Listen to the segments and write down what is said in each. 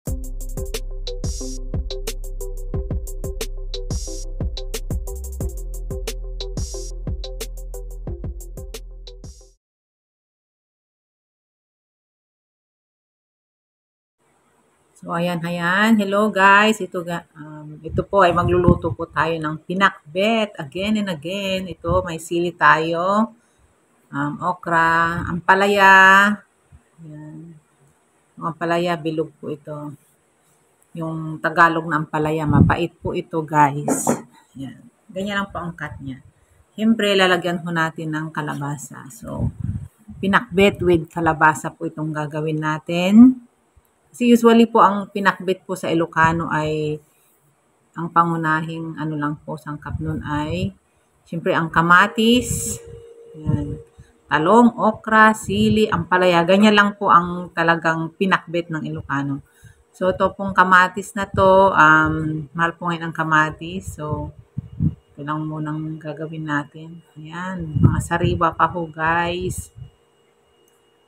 So, ayan, ayan. Hello guys. Ito po ay magluluto po tayo ng pinakbet again and again. Ito, may sili tayo, okra, ampalaya. Ayan. Yung ampalaya, bilog po ito. Yung Tagalog na ampalaya, mapait po ito guys. Ayan. Ganyan lang po ang cut niya. Siyempre, lalagyan po natin ng kalabasa. So, pinakbet with kalabasa po itong gagawin natin. Kasi usually po ang pinakbet po sa Ilocano ay ang pangunahing ano lang po sangkap nun ay siyempre ang kamatis, yan, talong, okra, sili, ampalaya. Ganyan lang po ang talagang pinakbet ng Ilocano. So ito pong kamatis na to, mahal po ngayon ang kamatis. So ito lang munang gagawin natin. Ayan, mga sariwa pa ho guys.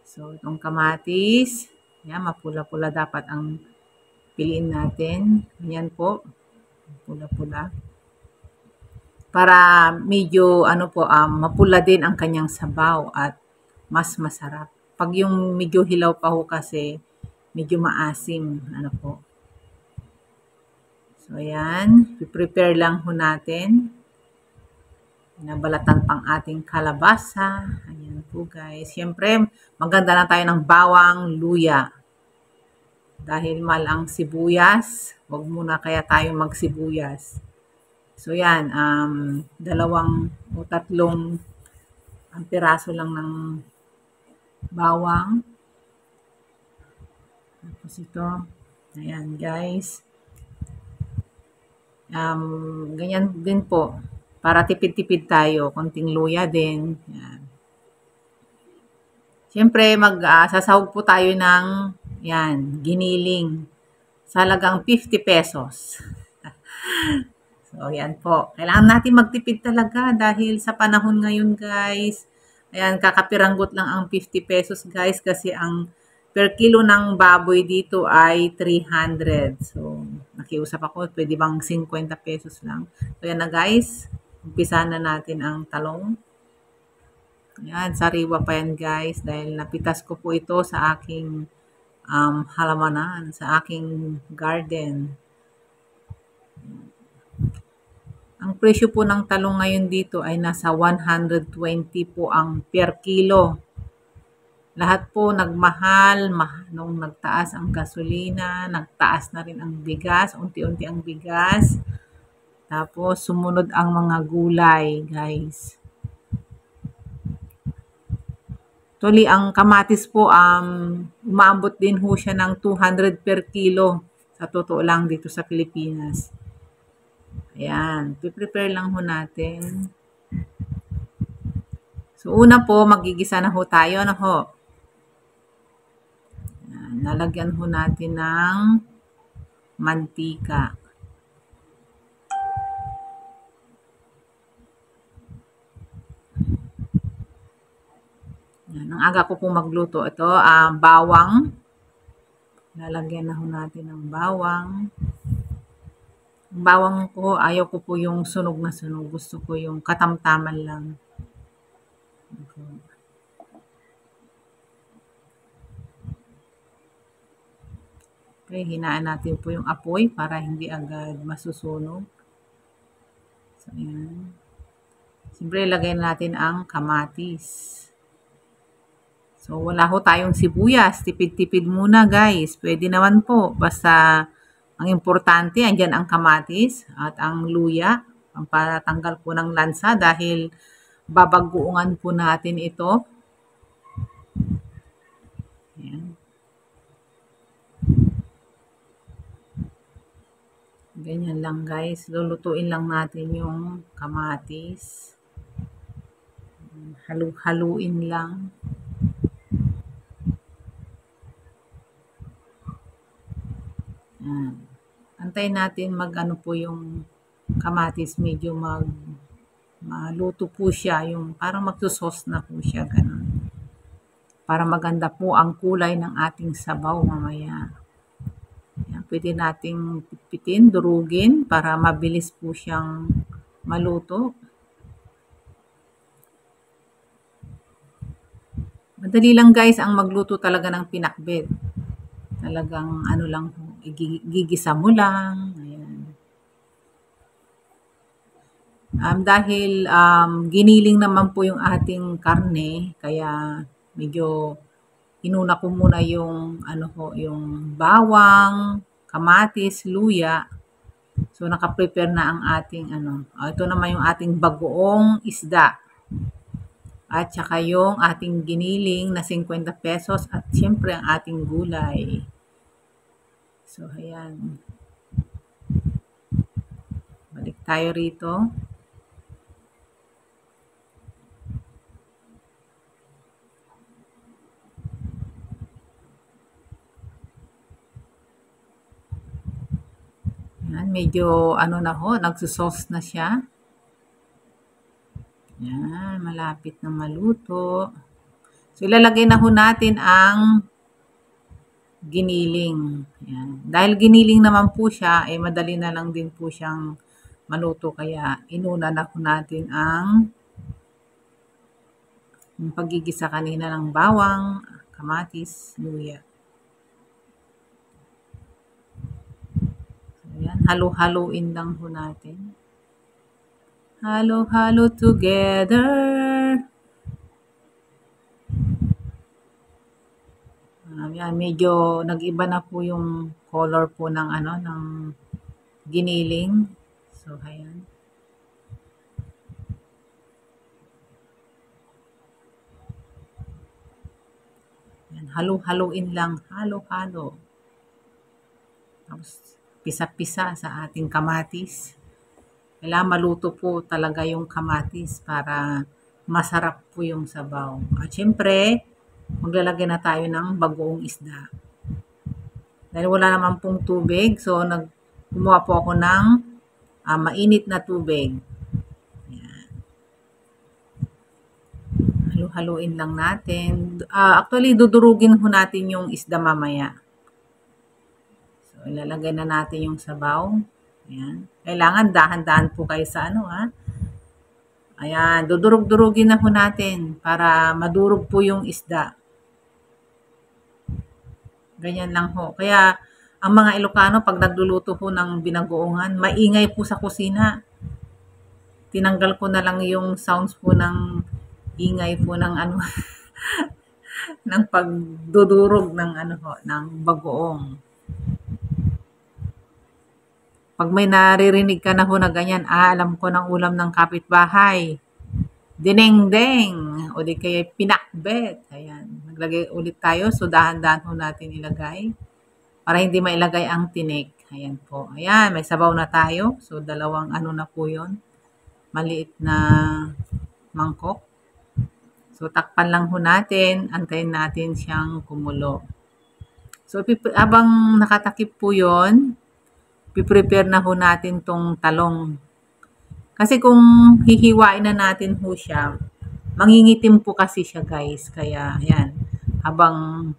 So itong kamatis, yan, mapula-pula dapat ang piliin natin. Yan po, pula-pula. Para medyo ano po, mapula din ang kanyang sabaw at mas masarap. Pag yung medyo hilaw pa ho kasi, medyo maasim. Ano po. So ayan, prepare lang ho natin. Nabalatan pang ating kalabasa. Ayan po guys. Siyempre, maganda na tayo ng bawang, luya. Dahil mahal ang sibuyas, wag muna kaya tayo magsibuyas. So yan, dalawang o tatlong ang piraso lang ng bawang. Tapos ito, ayan guys. Ganyan din po. Para tipid-tipid tayo, konting luya din. Yan. Siyempre, sasahog po tayo ng yan, giniling. Sa halagang 50 pesos. So, yan po. Kailangan natin magtipid talaga dahil sa panahon ngayon, guys. Ayan, kakapiranggot lang ang 50 pesos, guys, kasi ang per kilo ng baboy dito ay 300. So, nakiusap ako, pwede bang 50 pesos lang. So, yan na, guys. Umpisa na natin ang talong. Ayan, sariwa pa yan, guys, dahil napitas ko po ito sa aking halamanan, sa aking garden. Ang presyo po ng talong ngayon dito ay nasa 120 po ang per kilo. Lahat po nagmahal, nung nagtaas ang gasolina, nagtaas na rin ang bigas, unti-unti ang bigas. Tapos sumunod ang mga gulay, guys. Actually, ang kamatis po, umaabot din ho siya ng 200 per kilo. Sa totoo lang dito sa Pilipinas. Ayan, prepare lang ho natin. So, una po, magigisa na ho tayo, ano ho? Ayan, nalagyan ho natin ng mantika. Ayan, ang aga ko po magluto. Ito, bawang. Lalagyan na ho natin ng bawang. Ang bawang ko, ayaw ko po yung sunog na sunog. Gusto ko yung katamtaman lang. Okay, hinaan natin po yung apoy para hindi agad masusunog. So, ayan. Siyempre, lagay natin ang kamatis. So, wala ho tayong sibuyas. Tipid-tipid muna, guys. Pwede naman po. Basta, ang importante, andyan ang kamatis at ang luya. Para tanggal po ng lansa dahil babagoongan po natin ito. Ayan. Ganyan lang, guys. Lulutuin lang natin yung kamatis. Halu-haluin lang. Antayin natin mag-ano po yung kamatis, medyo maluto po siya, yung parang magsusos na po siya, ganun. Para maganda po ang kulay ng ating sabaw mamaya. pwede nating pitpitin, durugin para mabilis po siyang maluto. Madali lang guys ang magluto talaga ng pinakbet. Talagang ano lang, gigisa mo lang. Ayan. Dahil giniling naman po yung ating karne, kaya medyo inuna ko muna yung ano ho, yung bawang, kamatis, luya. So naka-prepare na ang ating ano. Ito naman yung ating bagoong isda. At saka yung ating giniling na 50 pesos at syempre ang ating gulay. So ayan. Balik tayo rito. Yan, medyo ano na ho, nagsusauce na siya. Yan, malapit na maluto. So, ilalagay na ho natin ang giniling. Yan. Dahil giniling naman po siya, eh madali na lang din po siyang maluto. Kaya inuna na ho natin ang paggigisa kanina ng bawang, kamatis, luya. Ayan, halo-haloin lang ho natin. Halo-halo together. Yan, medyo nag-iba na po yung color po ng ano, ng giniling. So, ayan. Yan, halo-haloin lang. Halo-halo. Tapos, pisa-pisa sa ating kamatis. Kailangan maluto po talaga yung kamatis para masarap po yung sabaw. At syempre, maglalagay na tayo ng bagoong isda. Dahil wala naman pong tubig, so gumawa po ako ng mainit na tubig. Ayan. Halo-haloin lang natin. Actually, dudurugin ho natin yung isda mamaya. So, ilalagay na natin yung sabaw. Ayan. Kailangan dahan-dahan po kayo sa ano ha. Ayan, dudurug-durugin na po natin para madurog po yung isda. Ganyan lang ho. Kaya, ang mga Ilocano, pag nagluluto po ng binagoongan, maingay po sa kusina. Tinanggal ko na lang yung sounds po ng ingay po ng ano, ng pagdudurog ng ano ho, ng bagoong. Pag may naririnig ka na ho na ganyan, alam ko ng ulam ng kapitbahay. Dinengdeng, o di kaya pinakbet. Ayan, naglagay ulit tayo. So, dahan-dahan ho natin ilagay para hindi mailagay ang tinik. Ayan po. Ayan, may sabaw na tayo. So, dalawang ano na po yun. Maliit na mangkok. So, takpan lang ho natin. Antayin natin siyang kumulo. So, abang nakatakip po yun, piprepare na ho natin tong talong. Kasi kung hihiwain na natin ho siya, mangingitim po kasi siya guys. Kaya, ayan, habang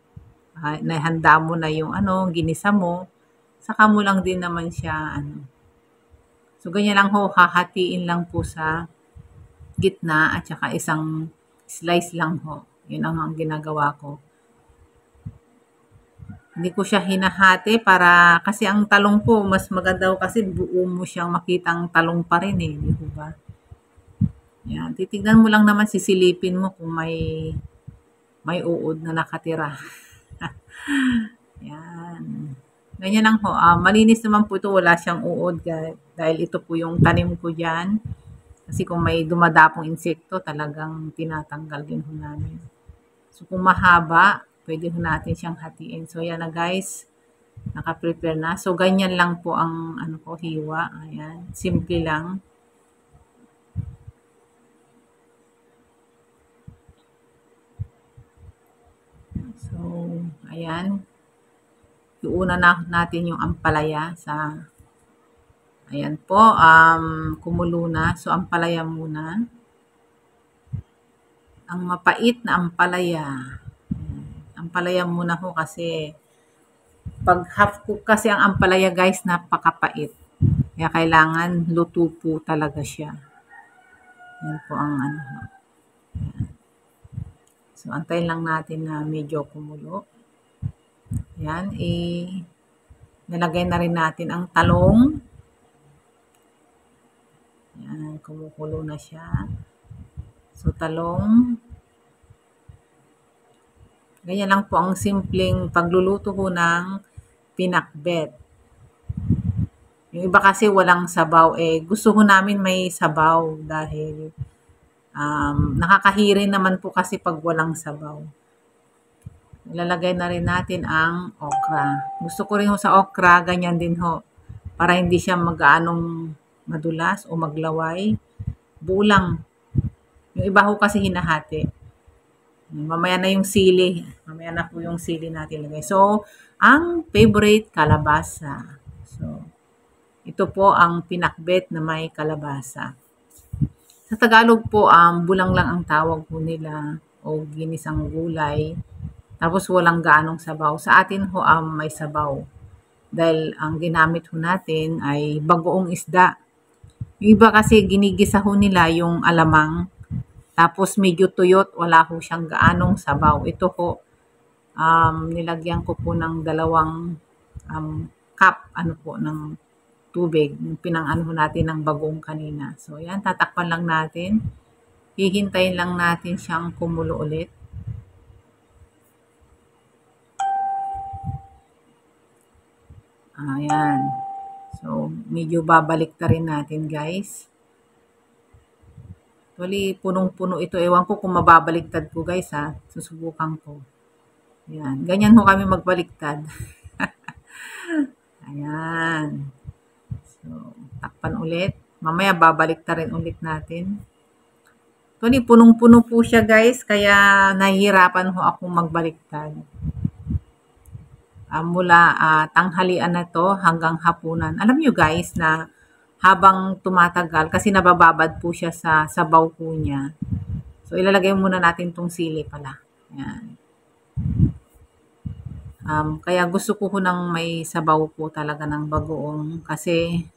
nahanda mo na yung ano, ginisa mo, saka mo lang din naman siya, ano. So, ganyan lang ho, hahatiin lang po sa gitna at saka isang slice lang ho. Yun ang ginagawa ko. Hindi ko siya hinahati para, kasi ang talong po, mas maganda kasi buo mo siyang makitang talong pa rin eh, di ba? Yan, titignan mo lang naman, sisilipin mo kung may uod na nakatira. Yan. Ganyan lang ho. Malinis naman po ito, wala siyang uod dahil ito po yung tanim ko dyan. Kasi kung may dumadapong insekto, talagang tinatanggal din ho namin. So kung mahaba, pwede ho natin siyang hatiin. So, yan na guys. Naka-prepare na. So, ganyan lang po ang ano ko, hiwa. Ayan. Simple lang. So, ayan. Iuna na natin yung ampalaya sa, ayan po, kumulo na. So, ampalaya muna. Ang mapait na ampalaya. Ampalaya muna ho kasi Pag half cook kasi ang ampalaya guys, napakapait. Kaya kailangan luto po talaga siya. Yan po ang ano. So, antayin lang natin na medyo kumulo. Yan, nalagay na rin natin ang talong. Yan, kumukulo na siya. So, talong. Ganyan lang po ang simpleng pagluluto ko ng pinakbet. Yung iba kasi walang sabaw. Gusto ko namin may sabaw dahil nakakahirin naman po kasi pag walang sabaw. Ilalagay na rin natin ang okra. Gusto ko rin ho sa okra, ganyan din ho. Para hindi siya mag-aanong madulas o maglaway. Buo lang. Yung iba ho kasi hinahati. Mamaya na yung sili. Mamaya na po yung sili natin lagay. So, ang favorite, kalabasa. So, ito po ang pinakbet na may kalabasa. Sa Tagalog po, bulang lang ang tawag po nila o ginisang gulay. Tapos walang gaanong sabaw. Sa atin ho, may sabaw. Dahil ang ginamit ho natin ay bagoong isda. Yung iba kasi ginigisa ho nila yung alamang. Tapos medyo tuyot, wala ho siyang gaanong sabaw. Ito ho, nilagyan ko po ng 2 cup ng tubig. Yung pinang-ano natin ng bagoong kanina. So, yan, tatakpan lang natin. Hihintayin lang natin siyang kumulo ulit. Ayan. So, medyo babalik ta rin natin, guys. Actually, punong-puno ito. Ewan ko kung mababaliktad ko, guys, ha. Susubukan ko. Ayan. Ganyan ho kami magbaliktad. Ayan. So, takpan ulit. Mamaya babalik ta rin ulit natin. Actually, punong-puno po siya, guys. Kaya nahihirapan ho akong magbaliktad. Mula tanghalian na to hanggang hapunan. Alam nyo, guys, na habang tumatagal, kasi nabababad po siya sa sabaw po niya. So, ilalagay muna natin tong sili pala. Ayan. Kaya gusto ko ng may sabaw po talaga ng bagoong kasi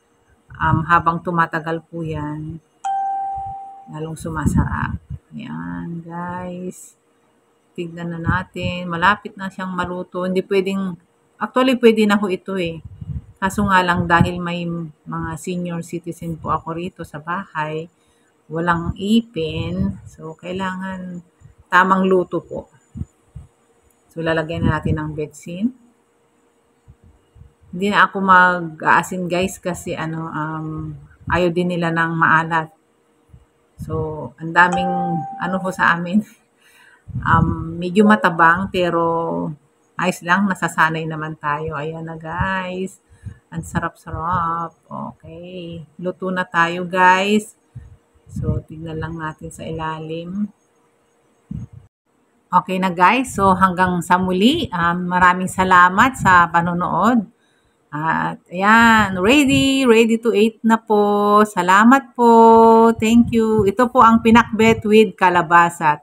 habang tumatagal po yan, lalong sumasarap. Ayan, guys. Tignan na natin. Malapit na siyang maluto. Hindi pwedeng, actually pwede na ho ito eh. Kaso nga lang dahil may mga senior citizen po ako rito sa bahay, walang ipin, so kailangan tamang luto po. So lalagyan na natin ng betsin. Hindi na ako mag-aasin, guys, kasi ayaw din nila ng maalat. So ang daming ho sa amin. Medyo matabang pero ayos lang, nasasanay naman tayo. Ayan na, guys. Ang sarap-sarap. Okay. Luto na tayo, guys. So, tignan lang natin sa ilalim. Okay na, guys. So, hanggang sa muli. Maraming salamat sa panonood. At, ayan. Ready to eat na po. Salamat po. Thank you. Ito po ang pinakbet with kalabasa.